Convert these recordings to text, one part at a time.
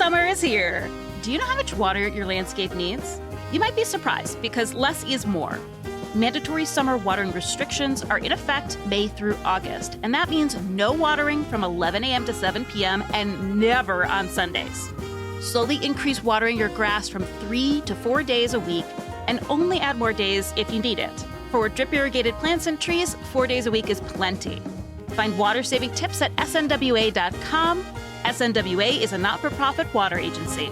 Summer is here. Do you know how much water your landscape needs? You might be surprised because less is more. Mandatory summer watering restrictions are in effect May through August, and that means no watering from 11 a.m. to 7 p.m. and never on Sundays. Slowly increase watering your grass from 3 to 4 days a week and only add more days if you need it. For drip irrigated plants and trees, 4 days a week is plenty. Find water-saving tips at snwa.com. SNWA is a not-for-profit water agency.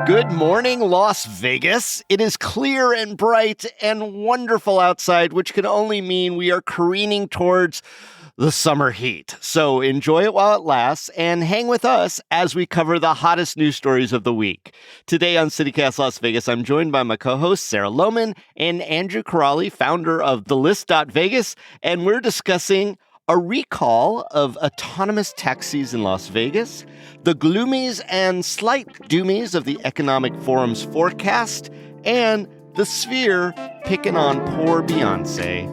Good morning, Las Vegas. It is clear and bright and wonderful outside, which can only mean we are careening towards the summer heat. So enjoy it while it lasts and hang with us as we cover the hottest news stories of the week. Today on CityCast Las Vegas, I'm joined by my co-hosts Sarah Lohman and Andrew Corrali, founder of TheList.Vegas, and we're discussing a recall of autonomous taxis in Las Vegas, the gloomies and slight doomies of the Economic Forum's forecast, and the Sphere picking on poor Beyoncé.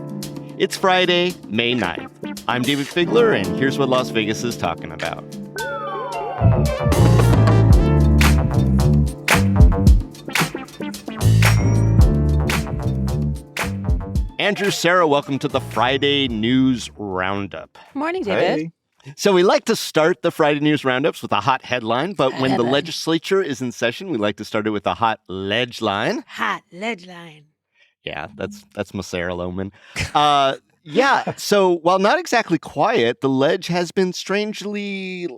It's Friday, May 9th. I'm David Figler, and here's what Las Vegas is talking about. Andrew, Sarah, welcome to the Friday News Roundup. Morning, David. Hey. So we like to start the Friday News Roundups with a hot headline, but when the legislature is in session, we like to start it with a hot ledge line. Hot ledge line. Yeah, that's my Sarah Lohman. So while not exactly quiet, the ledge has been strangely,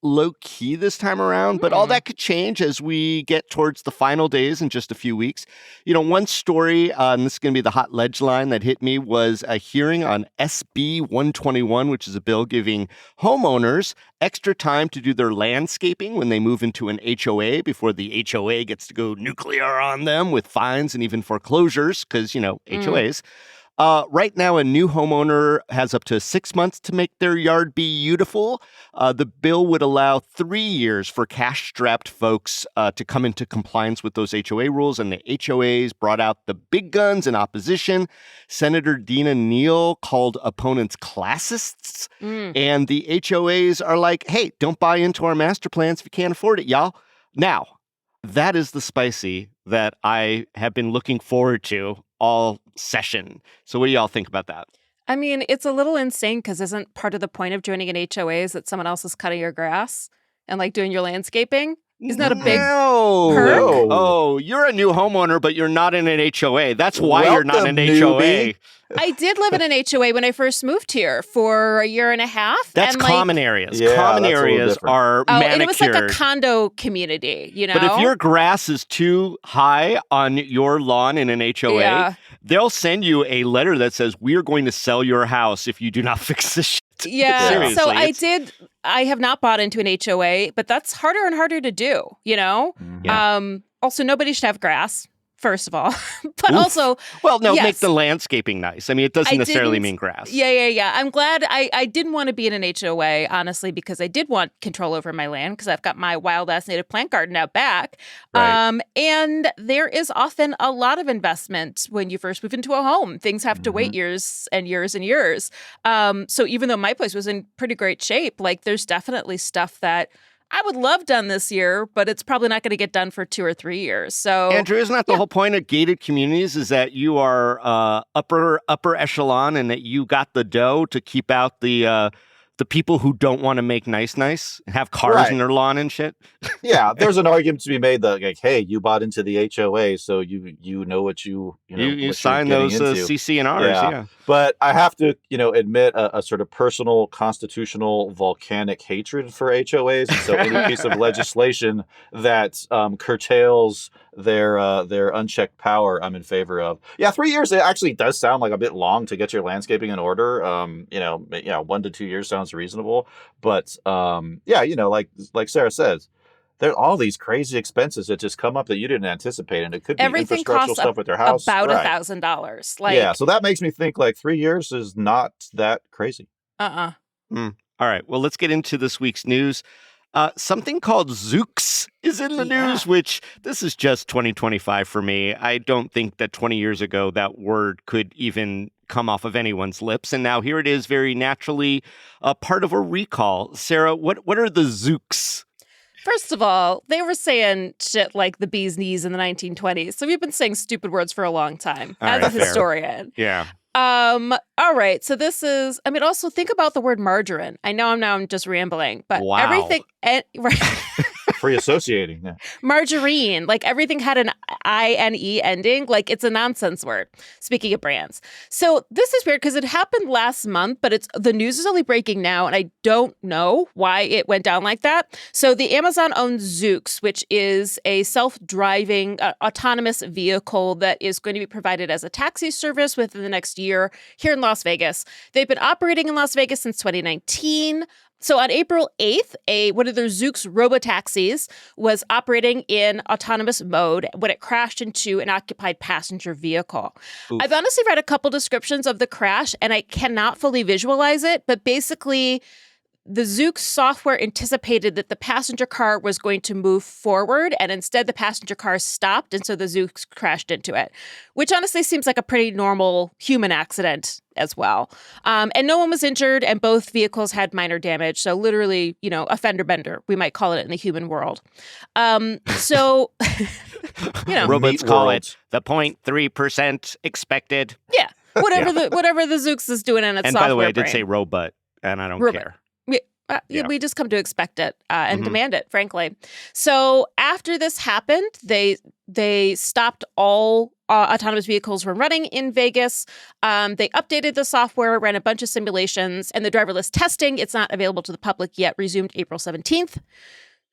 low-key this time around, but all that could change as we get towards the final days in just a few weeks. You know, one story, and this is going to be the hot ledge line that hit me, was a hearing on SB 121, which is a bill giving homeowners extra time to do their landscaping when they move into an HOA before the HOA gets to go nuclear on them with fines and even foreclosures, because, HOAs. Right now, a new homeowner has up to 6 months to make their yard beautiful. The bill would allow 3 years for cash-strapped folks to come into compliance with those HOA rules, and the HOAs brought out the big guns in opposition. Senator Dina Neal called opponents classists, and the HOAs are like, hey, don't buy into our master plans if you can't afford it, y'all. Now, that is the spicy that I have been looking forward to all session. So what do y'all think about that? I mean, it's a little insane because isn't part of the point of joining an HOA is that someone else is cutting your grass and doing your landscaping? Isn't that a big perk? No. Oh, you're a new homeowner, but you're not in an HOA. That's why you're not in an HOA. I did live in an HOA when I first moved here for a year and a half. That's common areas. Yeah, common areas are manicured. And it was like a condo community, you know? But if your grass is too high on your lawn in an HOA, they'll send you a letter that says, we are going to sell your house if you do not fix this shit. Yeah, Seriously, so I have not bought into an HOA, but that's harder and harder to do, you know? Yeah. Also, nobody should have grass, first of all. But also... Well, no, make the landscaping nice. I mean, it doesn't necessarily mean grass. Yeah. I'm glad I didn't want to be in an HOA, honestly, because I did want control over my land because I've got my wild-ass native plant garden out back. Right. And there is often a lot of investment when you first move into a home. Things have to wait years and years and years. So even though my place was in pretty great shape, there's definitely stuff that I would love done this year, but it's probably not going to get done for 2 or 3 years. So, Andrew, isn't that the whole point of gated communities is that you are upper echelon and that you got the dough to keep out the people who don't want to make nice, have cars in their lawn and shit? Yeah, there's an argument to be made that, hey, you bought into the HOA, so you know what you sign those CC and Rs, yeah. But I have to, admit a sort of personal, constitutional, volcanic hatred for HOAs. And so any piece of legislation that curtails their unchecked power, I'm in favor of. Yeah, 3 years, it actually does sound like a bit long to get your landscaping in order. 1 to 2 years sounds reasonable. But like Sarah says, there are all these crazy expenses that just come up that you didn't anticipate, and it could be everything infrastructural costs stuff with your house. About $1,000. Yeah, so that makes me think 3 years is not that crazy. All right, well, let's get into this week's news. Something called Zooks is in the news, which this is just 2025 for me. I don't think that 20 years ago that word could even come off of anyone's lips. And now here it is, very naturally part of a recall. Sarah, what are the Zooks? First of all, they were saying shit like the bee's knees in the 1920s. So we've been saying stupid words for a long time as a historian. Yeah. All right. So this is, I mean, also think about the word margarine. I know I'm just rambling, but everything, right. Free associating. Yeah. Margarine, like everything had an I-N-E ending. Like it's a nonsense word, speaking of brands. So this is weird because it happened last month, but the news is only breaking now. And I don't know why it went down like that. So the Amazon-owned Zoox, which is a self-driving autonomous vehicle that is going to be provided as a taxi service within the next year here in Las Vegas. They've been operating in Las Vegas since 2019. So on April 8th, one of their Zoox Robotaxis was operating in autonomous mode when it crashed into an occupied passenger vehicle. Oof. I've honestly read a couple descriptions of the crash, and I cannot fully visualize it, but basically the Zoox software anticipated that the passenger car was going to move forward, and instead the passenger car stopped, and so the Zoox crashed into it, which honestly seems like a pretty normal human accident as well. And no one was injured, and both vehicles had minor damage. So literally, a fender bender, we might call it in the human world. Robots call it the 0.3% expected. Yeah, whatever the Zoox is doing in its software. And by the way, I did brain. say robot, and I don't care. We just come to expect it and demand it, frankly. So after this happened, they stopped all autonomous vehicles from running in Vegas. They updated the software, ran a bunch of simulations, and the driverless testing, it's not available to the public yet, resumed April 17th.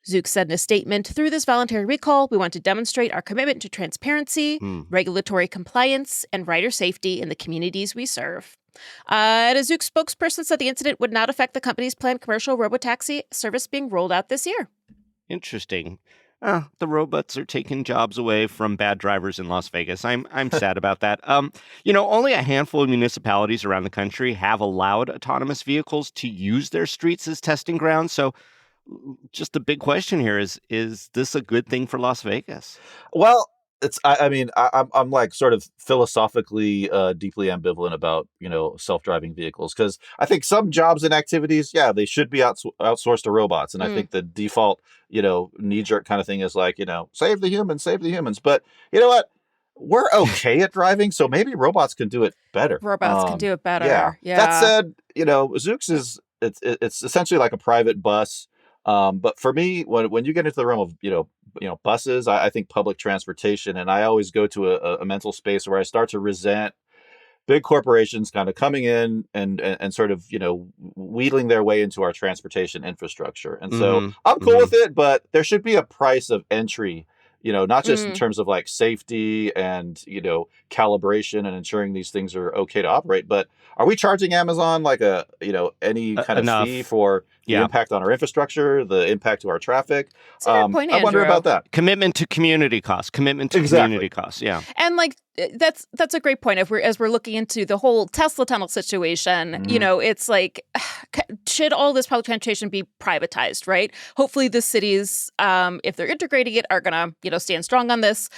Zoox said in a statement, "Through this voluntary recall, we want to demonstrate our commitment to transparency, regulatory compliance, and rider safety in the communities we serve." And a Zoox spokesperson said the incident would not affect the company's planned commercial robotaxi service being rolled out this year. Interesting. The robots are taking jobs away from bad drivers in Las Vegas. I'm sad about that. Only a handful of municipalities around the country have allowed autonomous vehicles to use their streets as testing grounds. So just the big question here is this a good thing for Las Vegas? Well, I'm like sort of philosophically deeply ambivalent about, self-driving vehicles, because I think some jobs and activities, they should be outsourced to robots. And I think the default, knee-jerk kind of thing is like, save the humans. But you know what? We're okay at driving, so maybe robots can do it better. Robots can do it better. Yeah. That said, Zoox it's essentially like a private bus. But for me, when you get into the realm of, buses, I think public transportation, and I always go to a mental space where I start to resent big corporations kind of coming in and sort of, wheedling their way into our transportation infrastructure. And so I'm cool with it, but there should be a price of entry, not just in terms of like safety and, calibration and ensuring these things are okay to operate, but are we charging Amazon like any kind of fee for the impact on our infrastructure, the impact to our traffic? That's a good point, I wonder Andrew. about that. Commitment to community costs. Community costs. Yeah. And that's a great point. As we're looking into the whole Tesla tunnel situation, it's like, should all this public transportation be privatized, right? Hopefully the cities, if they're integrating it, are gonna, stand strong on this.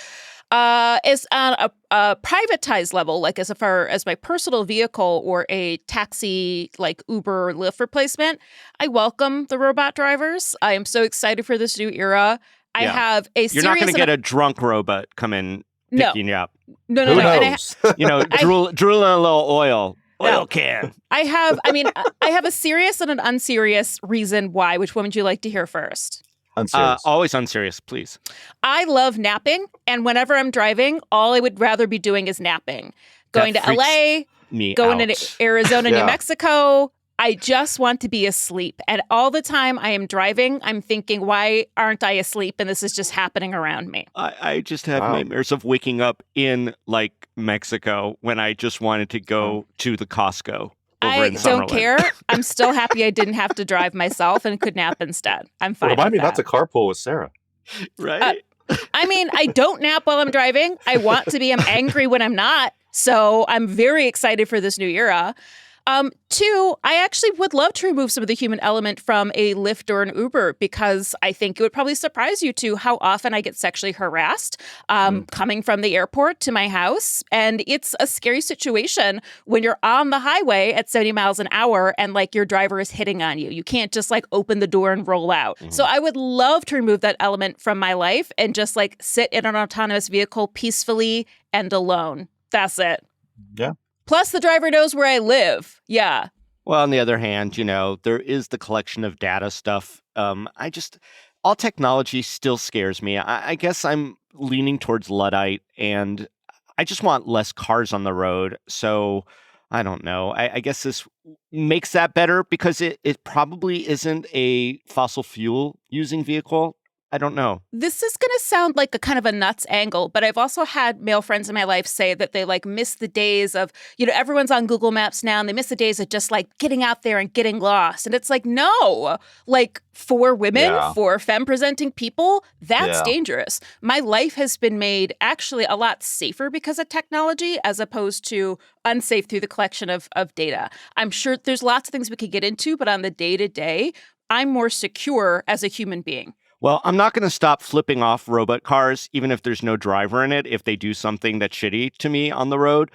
Is on a privatized level, like as far as my personal vehicle or a taxi like Uber or Lyft replacement, I welcome the robot drivers. I am so excited for this new era. I have a serious... You're not going to get a drunk robot come in picking you up. No. Who knows? Drooling a little oil can. I have a serious and an unserious reason why. Which one would you like to hear first? Unserious. Always unserious, please. I love napping, and whenever I'm driving, all I would rather be doing is napping. Going to LA, going to Arizona, New Mexico. I just want to be asleep. And all the time I am driving, I'm thinking, why aren't I asleep? And this is just happening around me. I just have nightmares of waking up in like Mexico when I just wanted to go to the Costco. I don't care. I'm still happy I didn't have to drive myself and could nap instead. I'm fine. Remind me with not to carpool with Sarah. Right. I don't nap while I'm driving. I want to be. I'm angry when I'm not. So I'm very excited for this new era. Two, I actually would love to remove some of the human element from a Lyft or an Uber because I think it would probably surprise you to how often I get sexually harassed coming from the airport to my house. And it's a scary situation when you're on the highway at 70 miles an hour and like your driver is hitting on you. You can't just like open the door and roll out. So I would love to remove that element from my life and just like sit in an autonomous vehicle peacefully and alone. That's it. Yeah. Plus, the driver knows where I live. Yeah. Well, on the other hand, there is the collection of data stuff. All technology still scares me. I guess I'm leaning towards Luddite, and I just want less cars on the road. So I don't know. I guess this makes that better because it probably isn't a fossil fuel using vehicle. I don't know. This is going to sound like a kind of a nuts angle, but I've also had male friends in my life say that they like miss the days of, everyone's on Google Maps now and they miss the days of just like getting out there and getting lost. And it's like, no, like for women, for femme presenting people, that's dangerous. My life has been made actually a lot safer because of technology as opposed to unsafe through the collection of data. I'm sure there's lots of things we could get into, but on the day to day, I'm more secure as a human being. Well, I'm not going to stop flipping off robot cars, even if there's no driver in it, if they do something that's shitty to me on the road.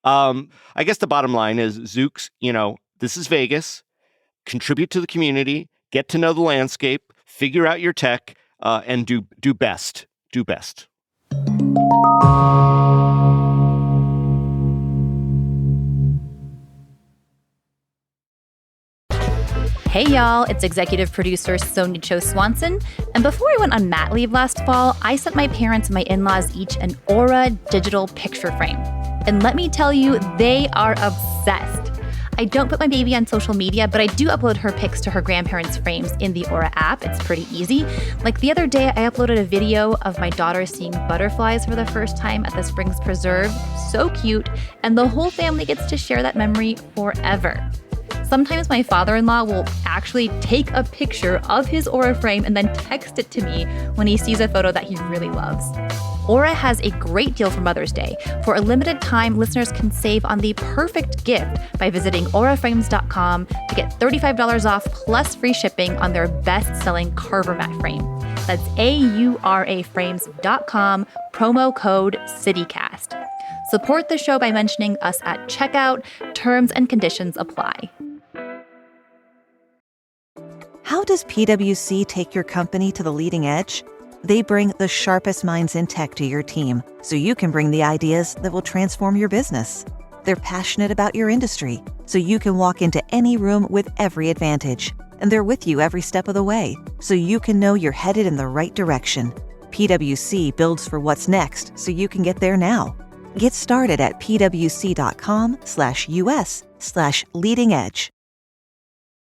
I guess the bottom line is, Zooks, this is Vegas. Contribute to the community, get to know the landscape, figure out your tech, and do best. Do best. Hey y'all, it's executive producer Sonia Cho Swanson. And before I went on mat leave last fall, I sent my parents and my in-laws each an Aura digital picture frame. And let me tell you, they are obsessed. I don't put my baby on social media, but I do upload her pics to her grandparents' frames in the Aura app. It's pretty easy. Like the other day, I uploaded a video of my daughter seeing butterflies for the first time at the Springs Preserve. So cute. And the whole family gets to share that memory forever. Sometimes my father-in-law will actually take a picture of his Aura frame and then text it to me when he sees a photo that he really loves. Aura has a great deal for Mother's Day. For a limited time, listeners can save on the perfect gift by visiting auraframes.com to get $35 off plus free shipping on their best-selling Carver mat frame. That's auraframes.com, promo code CityCast. Support the show by mentioning us at checkout. Terms and conditions apply. How does PwC take your company to the leading edge? They bring the sharpest minds in tech to your team, so you can bring the ideas that will transform your business. They're passionate about your industry, so you can walk into any room with every advantage. And they're with you every step of the way, so you can know you're headed in the right direction. PwC builds for what's next, so you can get there now. Get started at pwc.com/us/leading edge.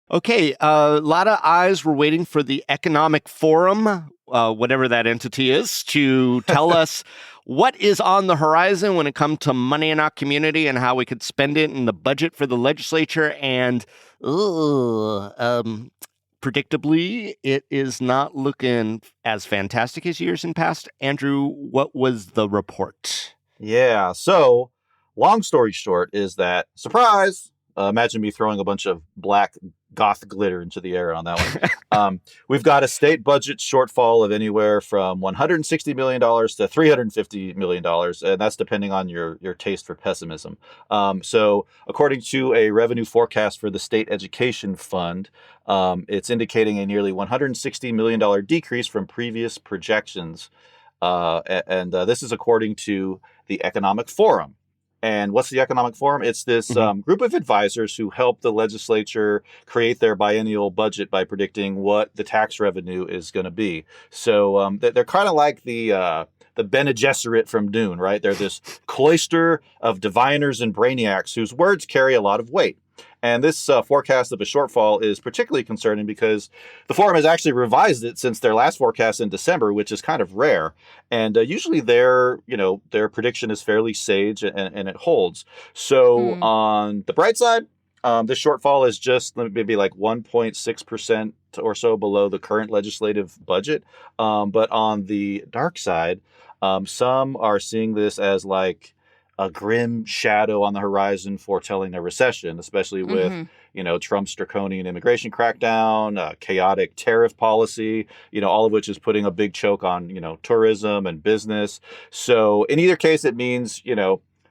Okay, a lot of eyes were waiting for the Economic Forum, whatever that entity is, to tell us what is on the horizon when it comes to money in our community and how we could spend it in the budget for the legislature. And predictably, it is not looking as fantastic as years in past. Andrew, what was the report? Yeah, so long story short is that, surprise, imagine me throwing a bunch of black goth glitter into the air on that one. We've got a state budget shortfall of anywhere from $160 million to $350 million, and that's depending on your taste for pessimism. So according to a revenue forecast for the State Education Fund, it's indicating a nearly $160 million decrease from previous projections. And this is according to the Economic Forum. And what's the Economic Forum? It's this group of advisors who help the legislature create their biennial budget by predicting what the tax revenue is going to be. So they're kind of like the Bene Gesserit from Dune, right? They're this cloister of diviners and brainiacs whose words carry a lot of weight. And this forecast of a shortfall is particularly concerning because the forum has actually revised it since their last forecast in December, which is kind of rare. And usually their prediction is fairly sage and it holds. So on the bright side, this shortfall is just maybe like 1.6% or so below the current legislative budget. But on the dark side, some are seeing this as like a grim shadow on the horizon foretelling a recession, especially with, Trump's draconian immigration crackdown, chaotic tariff policy, all of which is putting a big choke on, tourism and business. So in either case, it means,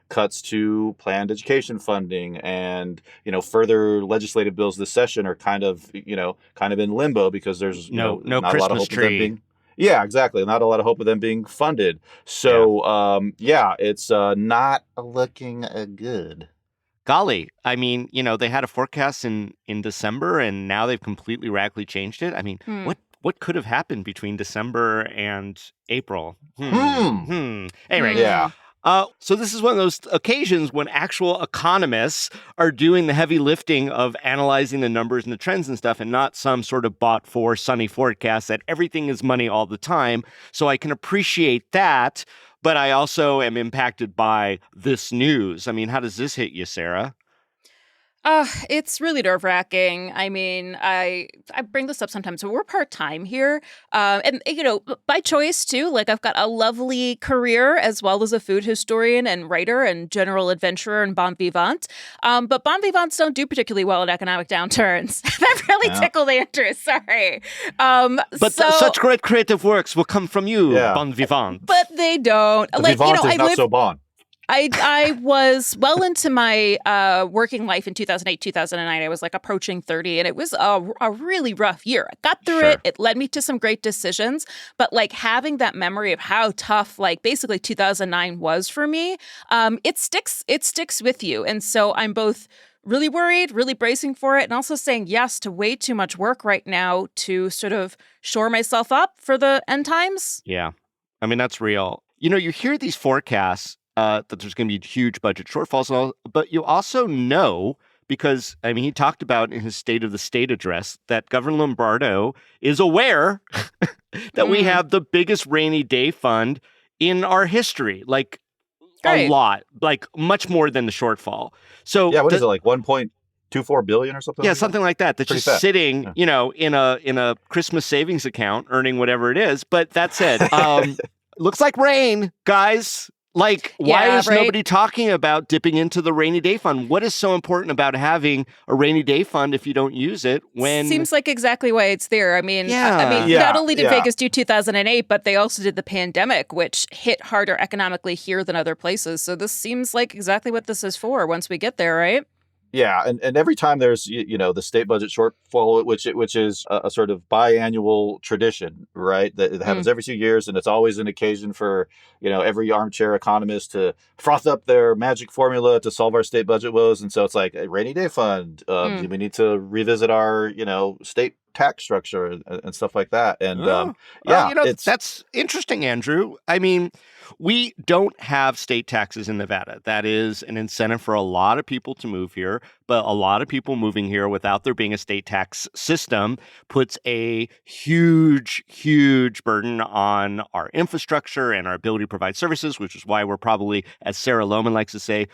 cuts to planned education funding and, further legislative bills this session are kind of in limbo because there's no not Christmas a lot of hope tree. of them being. Yeah, exactly. Not a lot of hope of them being funded. So, it's not looking good. Golly, I mean, they had a forecast in December, and now they've completely radically changed it. I mean, what could have happened between December and April? Anyway, Yeah. So this is one of those occasions when actual economists are doing the heavy lifting of analyzing the numbers and the trends and stuff, and not some sort of bought for sunny forecast that everything is money all the time. So I can appreciate that, but I also am impacted by this news. I mean, how does this hit you, Sarah? It's really nerve-wracking. I mean, I bring this up sometimes, but we're part-time here. And, by choice, too. Like, I've got a lovely career as well as a food historian and writer and general adventurer and bon vivant. But bon vivants don't do particularly well in economic downturns. That really tickled Andrew. Sorry. But such great creative works will come from you, bon vivant. But they don't. The vivant is not so bon. I was well into my working life in 2008, 2009. I was like approaching 30, and it was a really rough year. I got through it. It led me to some great decisions. But like having that memory of how tough, like basically 2009 was for me, it sticks with you. And so I'm both really worried, really bracing for it, and also saying yes to way too much work right now to sort of shore myself up for the end times. Yeah. I mean, that's real. You hear these forecasts that there's going to be huge budget shortfalls and all, but you also know, because, I mean, he talked about in his State of the State address that Governor Lombardo is aware that we have the biggest rainy day fund in our history, like a lot, like much more than the shortfall. So yeah, what is it, like 1.24 billion or something? Yeah, like something like that. That's just sitting, in a Christmas savings account, earning whatever it is. But that said, looks like rain, guys. Like, why is nobody talking about dipping into the rainy day fund? What is so important about having a rainy day fund if you don't use it when... Seems like exactly why it's there. I mean, not only did Vegas do 2008, but they also did the pandemic, which hit harder economically here than other places. So this seems like exactly what this is for once we get there, right? Yeah, and every time there's the state budget shortfall, which is a sort of biannual tradition, right? That it happens every 2 years, and it's always an occasion for every armchair economist to froth up their magic formula to solve our state budget woes. And so it's like a rainy day fund. We need to revisit our state tax structure and stuff like that. And that's interesting, Andrew. I mean, we don't have state taxes in Nevada. That is an incentive for a lot of people to move here, but a lot of people moving here without there being a state tax system puts a huge, huge burden on our infrastructure and our ability to provide services, which is why we're probably, as Sarah Lohman likes to say,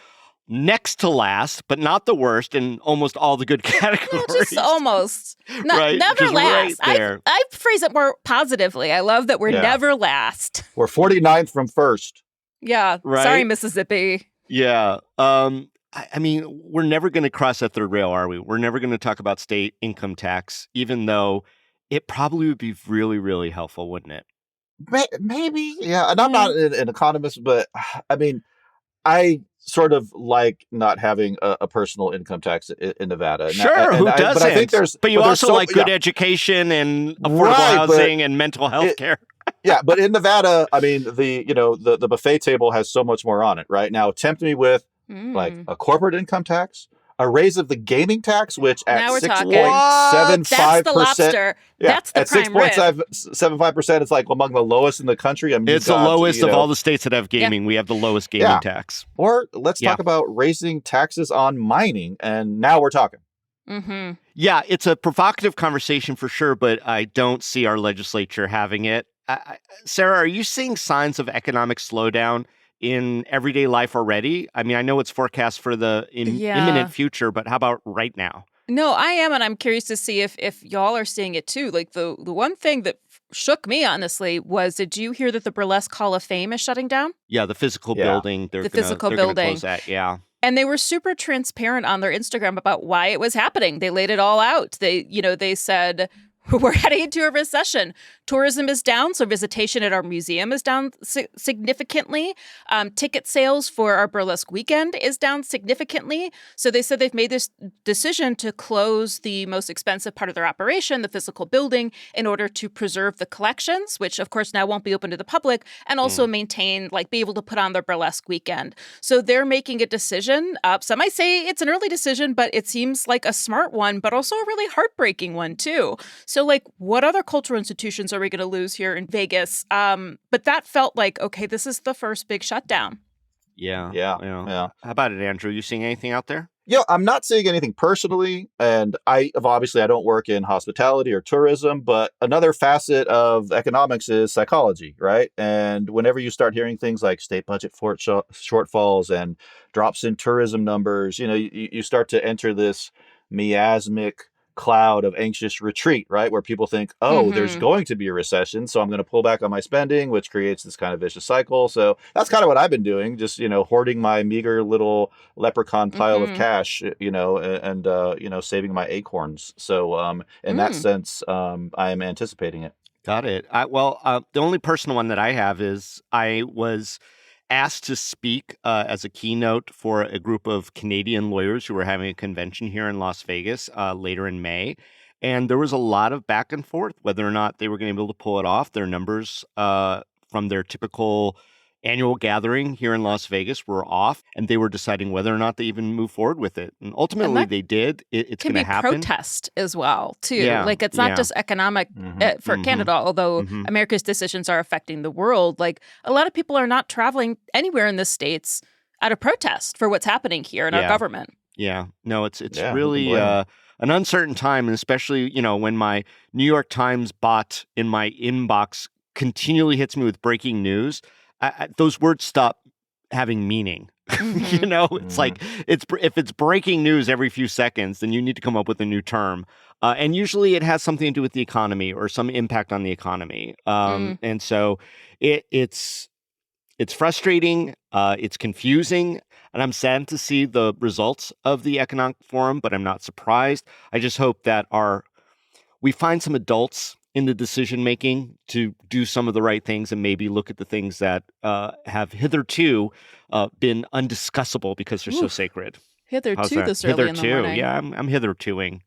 next to last, but not the worst in almost all the good categories. No, just almost. Never last. Right I phrase it more positively. I love that we're never last. We're 49th from first. Yeah. Right? Sorry, Mississippi. Yeah. I mean, we're never going to cross that third rail, are we? We're never going to talk about state income tax, even though it probably would be really, really helpful, wouldn't it? Maybe. Yeah. And I'm not an economist, but I mean, I sort of like not having a personal income tax in Nevada. Sure, who doesn't? But I think you also like good education and affordable housing and mental health care. Yeah, but in Nevada, I mean, the buffet table has so much more on it. Right now, tempt me with like a corporate income tax, a raise of the gaming tax, which at 6.75%, that's the lobster. That's the at prime rib. 6.75%, it's like among the lowest in the country. I mean, it's the lowest of all the states that have gaming. We have the lowest gaming tax. Or let's talk about raising taxes on mining, and now we're talking. Mm-hmm. Yeah, it's a provocative conversation for sure, but I don't see our legislature having it. Sarah, are you seeing signs of economic slowdown in everyday life already? I mean, I know it's forecast for the imminent future, but how about right now? No, I am, and I'm curious to see if y'all are seeing it too. Like the one thing that shook me, honestly, was, did you hear that the Burlesque Hall of Fame is shutting down? Yeah, the physical Yeah. building. They're gonna close that. Yeah. And they were super transparent on their Instagram about why it was happening. They laid it all out. They said, we're heading into a recession. Tourism is down, so visitation at our museum is down significantly. Ticket sales for our burlesque weekend is down significantly. So they said they've made this decision to close the most expensive part of their operation, the physical building, in order to preserve the collections, which of course now won't be open to the public, and also maintain, be able to put on their burlesque weekend. So they're making a decision. Some might say it's an early decision, but it seems like a smart one, but also a really heartbreaking one too. So, what other cultural institutions are we going to lose here in Vegas? But that felt like, okay, this is the first big shutdown. Yeah. Yeah. How about it, Andrew? You seeing anything out there? Yeah, I'm not seeing anything personally, and I don't work in hospitality or tourism, but another facet of economics is psychology, right? And whenever you start hearing things like state budget shortfalls and drops in tourism numbers, you start to enter this miasmic cloud of anxious retreat, right? Where people think, there's going to be a recession, so I'm going to pull back on my spending, which creates this kind of vicious cycle. So that's kind of what I've been doing, just, hoarding my meager little leprechaun pile of cash, and saving my acorns. So in that sense, I am anticipating it. Got it. The only personal one that I have is I was asked to speak as a keynote for a group of Canadian lawyers who were having a convention here in Las Vegas later in May. And there was a lot of back and forth whether or not they were going to be able to pull it off. Their numbers from their typical annual gathering here in Las Vegas were off, and they were deciding whether or not they even move forward with it. And ultimately, they did. It's going to happen. Can be protest as well, too. Yeah, it's not just economic for Canada, although America's decisions are affecting the world. A lot of people are not traveling anywhere in the States out of protest for what's happening here in our government. Yeah. No, it's really an uncertain time, and especially, when my New York Times bot in my inbox continually hits me with breaking news, those words stop having meaning. It's if it's breaking news every few seconds, then you need to come up with a new term. And usually it has something to do with the economy or some impact on the economy. And so it's frustrating. It's confusing. And I'm saddened to see the results of the economic forum, but I'm not surprised. I just hope that we find some adults in the decision making to do some of the right things and maybe look at the things that have hitherto been undiscussable because they're so sacred. Hitherto this early in the morning. Yeah, I'm hithertoing.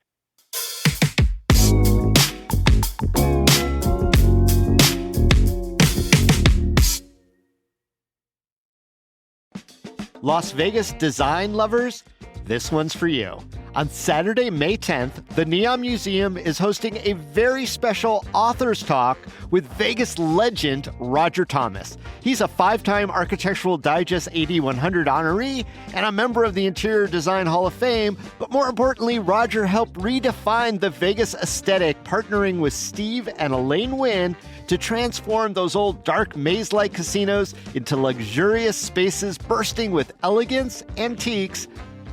Las Vegas design lovers, this one's for you. On Saturday, May 10th, the Neon Museum is hosting a very special authors talk with Vegas legend Roger Thomas. He's a 5-time Architectural Digest AD 100 honoree and a member of the Interior Design Hall of Fame, but more importantly, Roger helped redefine the Vegas aesthetic, partnering with Steve and Elaine Wynn to transform those old dark maze-like casinos into luxurious spaces bursting with elegance, antiques,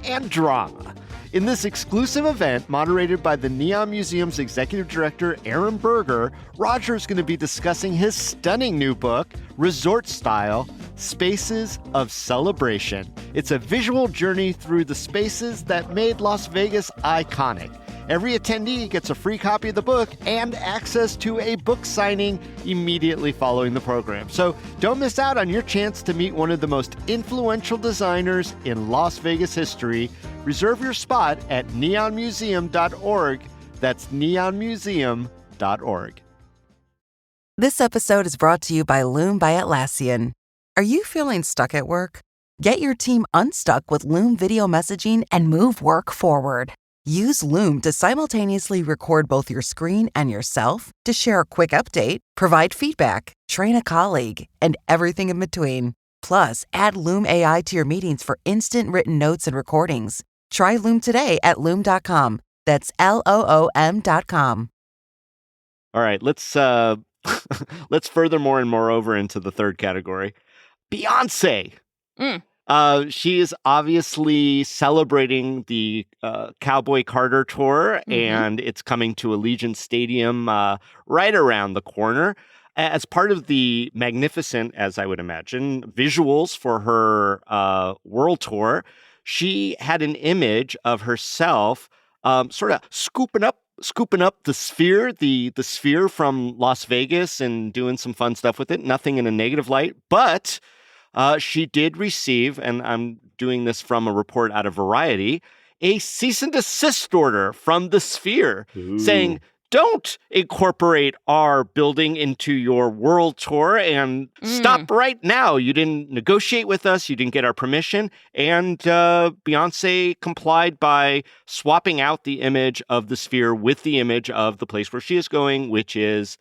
and drama. In this exclusive event, moderated by the Neon Museum's executive director, Aaron Berger, Roger's going to be discussing his stunning new book, Resort Style: Spaces of Celebration. It's a visual journey through the spaces that made Las Vegas iconic. Every attendee gets a free copy of the book and access to a book signing immediately following the program. So don't miss out on your chance to meet one of the most influential designers in Las Vegas history. Reserve your spot at neonmuseum.org. That's neonmuseum.org. This episode is brought to you by Loom by Atlassian. Are you feeling stuck at work? Get your team unstuck with Loom video messaging and move work forward. Use Loom to simultaneously record both your screen and yourself to share a quick update, provide feedback, train a colleague, and everything in between. Plus, add Loom AI to your meetings for instant written notes and recordings. Try Loom today at Loom.com. That's LOOM.com. All right, let's further more and more over into the third category. Beyoncé. She is obviously celebrating the Cowboy Carter tour, and it's coming to Allegiant Stadium right around the corner. As part of the magnificent, as I would imagine, visuals for her world tour, she had an image of herself sort of scooping up the sphere, the sphere from Las Vegas, and doing some fun stuff with it. Nothing in a negative light, but she did receive, and I'm doing this from a report out of Variety, a cease and desist order from the Sphere saying, don't incorporate our building into your world tour and stop right now. You didn't negotiate with us. You didn't get our permission. And Beyoncé complied by swapping out the image of the Sphere with the image of the place where she is going, which is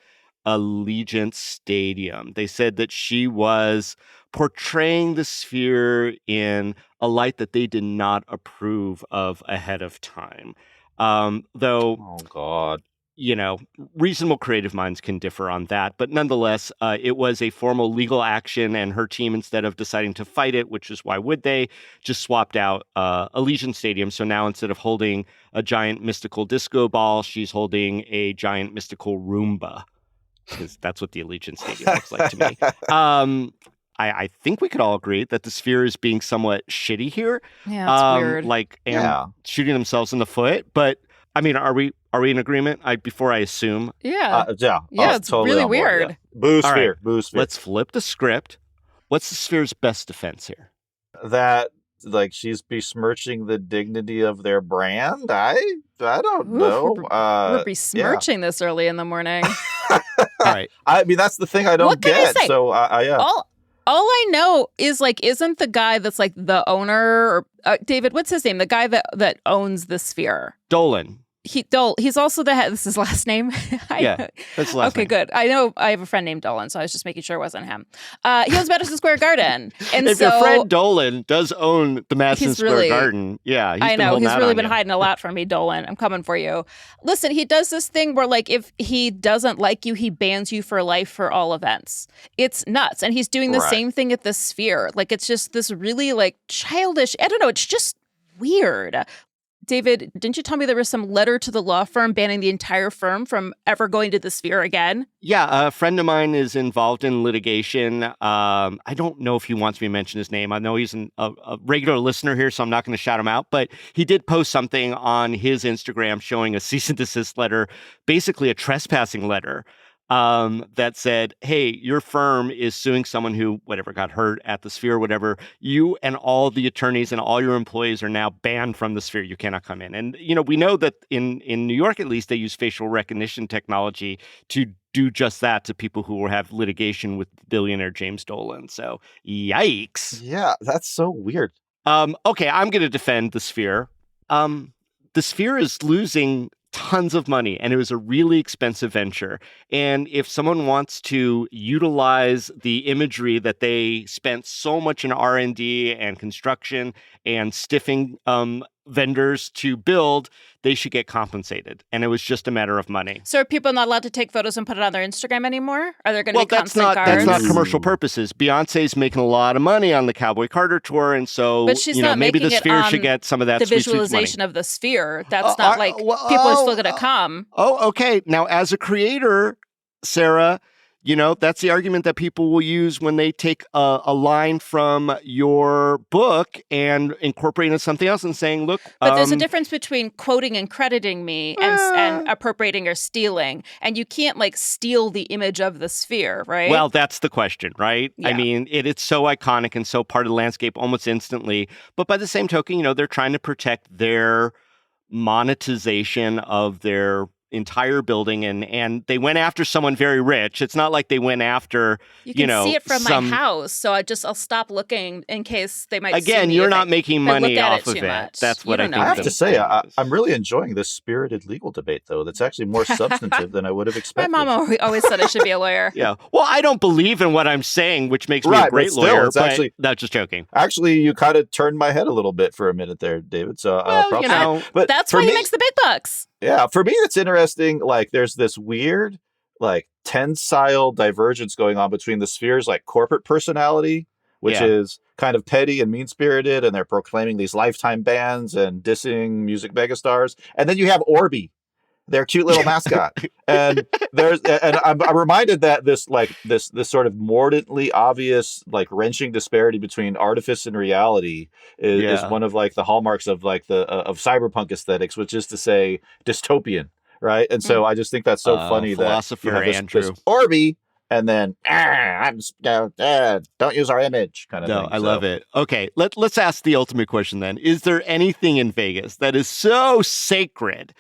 Allegiant Stadium. They said that she was portraying the Sphere in a light that they did not approve of ahead of time. Though, oh God, reasonable creative minds can differ on that. But nonetheless, it was a formal legal action, and her team, instead of deciding to fight it, which is why would they, just swapped out Allegiant Stadium. So now instead of holding a giant mystical disco ball, she's holding a giant mystical Roomba, because that's what the Allegiant Stadium looks like to me. I think we could all agree that the Sphere is being somewhat shitty here. Yeah, it's weird. Shooting themselves in the foot. But I mean, are we in agreement? Before I assume. Yeah. Yeah, it's totally really on board, weird. yeah. Boo Sphere. Right. Boo Sphere. Let's flip the script. What's the Sphere's best defense here? That she's besmirching the dignity of their brand. I don't know. We're besmirching this early in the morning. All right. I mean, that's the thing I don't What can I get. say? So yeah. All I know is isn't the guy that's the owner, or David, what's his name? The guy that owns the Sphere. Dolan. He's also the head. This is his last name. Yeah, that's his last name. Okay, good. I know I have a friend named Dolan, so I was just making sure it wasn't him. He owns Madison Square Garden, and if your friend Dolan does own the Madison Square Garden, yeah, I know he's really been hiding a lot from me, Dolan. I'm coming for you. Listen, he does this thing where if he doesn't like you, he bans you for life for all events. It's nuts, and he's doing the same thing at the Sphere. It's just this really childish. I don't know. It's just weird. David, didn't you tell me there was some letter to the law firm banning the entire firm from ever going to the Sphere again? Yeah, a friend of mine is involved in litigation. I don't know if he wants me to mention his name. I know he's a regular listener here, so I'm not going to shout him out. But he did post something on his Instagram showing a cease and desist letter, basically a trespassing letter, that said, hey, your firm is suing someone who, whatever, got hurt at the Sphere, whatever. You and all the attorneys and all your employees are now banned from the Sphere. You cannot come in. And, we know that in New York, at least, they use facial recognition technology to do just that to people who have litigation with billionaire James Dolan. So, yikes. Yeah, that's so weird. Okay, I'm going to defend the Sphere. The Sphere is losing tons of money, and it was a really expensive venture. And if someone wants to utilize the imagery that they spent so much in R&D and construction and stiffing vendors to build, they should get compensated. And it was just a matter of money. So are people not allowed to take photos and put it on their Instagram anymore? Are there going to be constant guards? That's not commercial purposes. Beyonce's making a lot of money on the Cowboy Carter tour, and so but she's not maybe making the Sphere it should get some of that the sweet, visualization sweet money. of the Sphere. That's not people are still going to come. Oh, okay. Now, as a creator, Sarah, that's the argument that people will use when they take a line from your book and incorporate it into something else and saying, look. But there's a difference between quoting and crediting me and appropriating or stealing. And you can't steal the image of the Sphere, right? Well, that's the question, right? Yeah. I mean, it's so iconic and so part of the landscape almost instantly. But by the same token, they're trying to protect their monetization of their entire building, and they went after someone very rich. It's not like they went after you can see it from my house, so I'll stop looking in case they might again see me you're not making money off of it. Much. That's what I think. I have to say, I'm really enjoying this spirited legal debate, though. That's actually more substantive than I would have expected. My mom always said I should be a lawyer. Yeah, well, I don't believe in what I'm saying, which makes me a great lawyer. It's actually not just joking. Actually, you kind of turned my head a little bit for a minute there, David. So but that's why he makes the big bucks. Yeah, for me, it's interesting. There's this weird, tensile divergence going on between the Sphere's corporate personality, which Yeah. is kind of petty and mean-spirited, and they're proclaiming these lifetime bans and dissing music megastars. And then you have Orby, their cute little mascot. And I'm reminded that this sort of mordantly obvious, like, wrenching disparity between artifice and reality is one of like the hallmarks of like the of cyberpunk aesthetics, which is to say dystopian, right? And so I just think that's so funny that philosopher you have Andrew. this Orby, and then don't use our image kind of No, thing. I love it. Okay, let's ask the ultimate question then. Is there anything in Vegas that is so sacred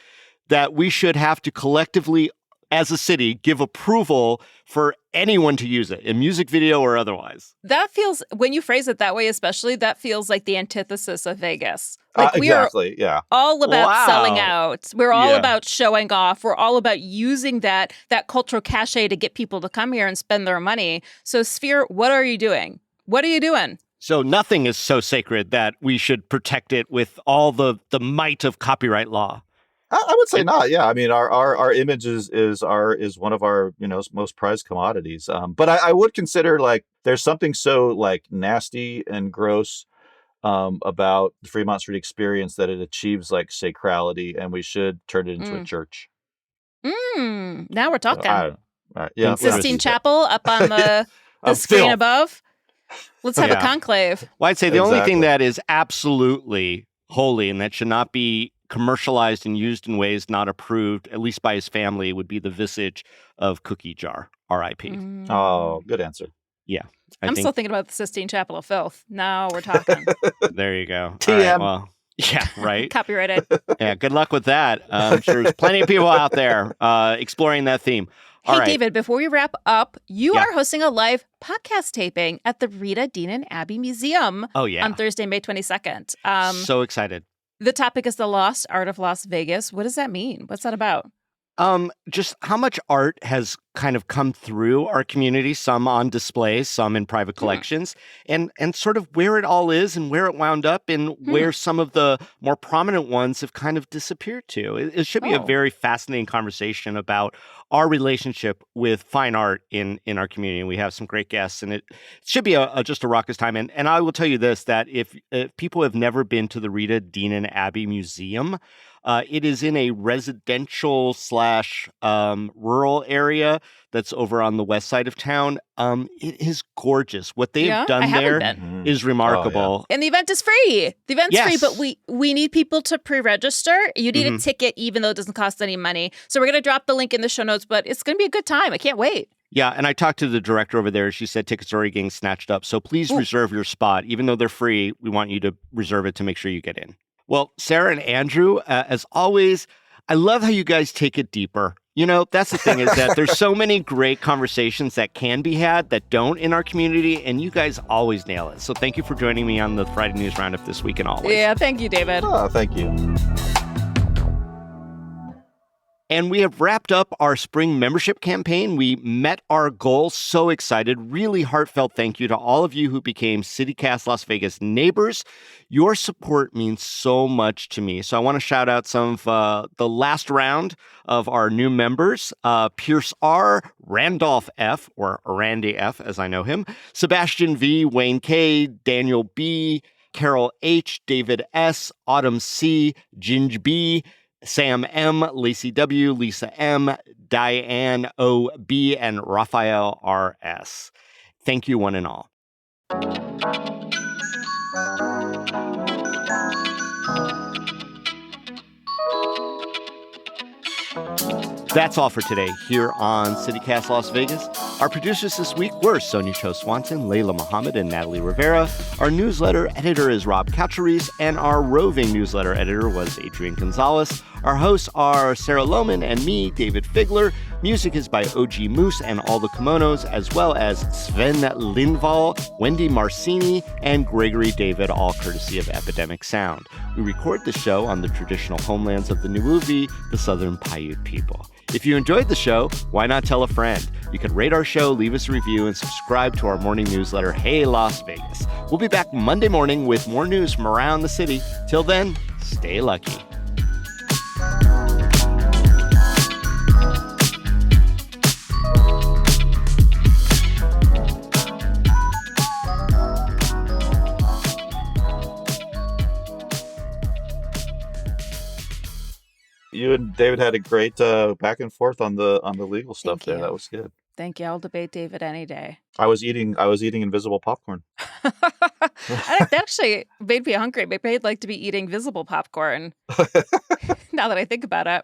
that we should have to collectively, as a city, give approval for anyone to use it, in music video or otherwise? That feels, when you phrase it that way especially, that feels like the antithesis of Vegas. Exactly, yeah. All about selling out. We're all Yeah. about showing off. We're all about using that cultural cachet to get people to come here and spend their money. So Sphere, what are you doing? What are you doing? So nothing is so sacred that we should protect it with all the might of copyright law. I would say not. Yeah, I mean, our image is one of our most prized commodities. But I would consider, like, there's something so like nasty and gross about the Fremont Street experience that it achieves like sacrality, and we should turn it into a church. Now we're talking. All right, yeah, Sistine Chapel up on the screen filth. above. Let's have a conclave. Well, I'd say the only thing Exactly. that is absolutely holy and that should not be commercialized and used in ways not approved, at least by his family, would be the visage of Cookie Jar, R.I.P. Oh, good answer. Yeah. I'm still thinking about the Sistine Chapel of Filth. Now we're talking. There you go. TM. All right, well, yeah, right. Copyrighted. Yeah, good luck with that. I'm sure there's plenty of people out there exploring that theme. All Hey, right. David, before we wrap up, you Yeah. are hosting a live podcast taping at the Rita, Dean, and Abby Museum Oh, yeah. on Thursday, May 22nd. So excited. The topic is the lost art of Las Vegas. What does that mean? What's that about? Just how much art has kind of come through our community, some on display, some in private collections, and sort of where it all is and where it wound up and where some of the more prominent ones have kind of disappeared to. It should be a very fascinating conversation about our relationship with fine art in our community. And we have some great guests, and it should be just a raucous time. And I will tell you this, that if people have never been to the Rita, Dean, and Abby Museum, it is in a residential / rural area that's over on the west side of town. It is gorgeous. What they've I done haven't there been. is remarkable. And the event is free. The event's free, Yes. but we need people to pre-register. You need a ticket, even though it doesn't cost any money. So we're going to drop the link in the show notes, but it's going to be a good time. I can't wait. Yeah, and I talked to the director over there. She said tickets are already getting snatched up. So please reserve your spot. Even though they're free, we want you to reserve it to make sure you get in. Well, Sarah and Andrew, as always, I love how you guys take it deeper. You know, that's the thing, is that there's so many great conversations that can be had that don't in our community, and you guys always nail it. So thank you for joining me on the Friday News Roundup this week and always. Yeah, thank you, David. Oh, thank you. And we have wrapped up our spring membership campaign. We met our goal. So excited. Really heartfelt thank you to all of you who became CityCast Las Vegas neighbors. Your support means so much to me. So I want to shout out some of the last round of our new members. Pierce R., Randolph F., or Randy F., as I know him, Sebastian V., Wayne K., Daniel B., Carol H., David S., Autumn C., Ginge B., Sam M., Lacey W., Lisa M., Diane O.B., and Raphael R.S. Thank you, one and all. That's all for today here on CityCast Las Vegas. Our producers this week were Sonia Cho Swanson, Layla Muhammad, and Natalie Rivera. Our newsletter editor is Rob Coucheries, and our roving newsletter editor was Adrian Gonzalez. Our hosts are Sarah Lohman and me, David Figler. Music is by OG Moose and All the Kimonos, as well as Sven Lindvall, Wendy Marcini, and Gregory David, all courtesy of Epidemic Sound. We record the show on the traditional homelands of the Nuuvi, the Southern Paiute people. If you enjoyed the show, why not tell a friend? You can rate our show, leave us a review, and subscribe to our morning newsletter, Hey Las Vegas. We'll be back Monday morning with more news from around the city. Till then, stay lucky. you and David had a great back and forth on the legal stuff Thank there. you. That was good. Thank you. I'll debate David any day. I was eating invisible popcorn. That actually made me hungry. Maybe I'd like to be eating visible popcorn now that I think about it.